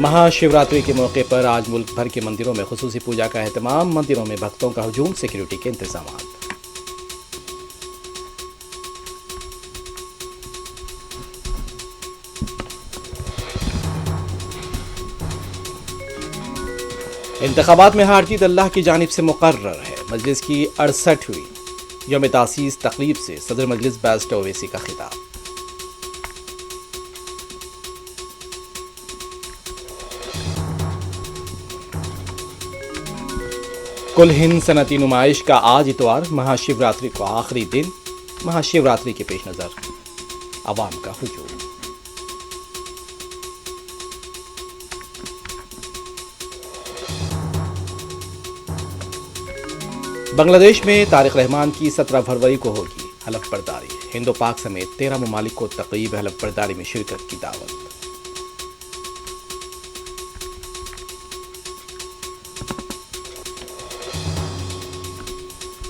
महाशिवरात्रि के मौके पर आज मुल्क भर के मंदिरों में खुसूसी पूजा का एहतमाम। मंदिरों में भक्तों का हुजूम, सिक्योरिटी के इंतजाम। इंतखाबात में हार जीत अल्लाह की जानिब से मुकर्रर है। मजलिस की 68वीं यौम तासीस तकरीब से सदर मजलिस बैरिस्टर ओवैसी का खिताब। कुल हिंद सनती नुमाइश का आज इतवार महाशिवरात्रि को आखिरी दिन। महाशिवरात्रि के पेश नज़र अवाम का हुजूम। बांग्लादेश में तारिक रहमान की 17 फरवरी को होगी हलफ बर्दारी। हिंदो पाक समेत 13 ममालिक को तक़रीब हलफ बर्दारी में शिरकत की दावत।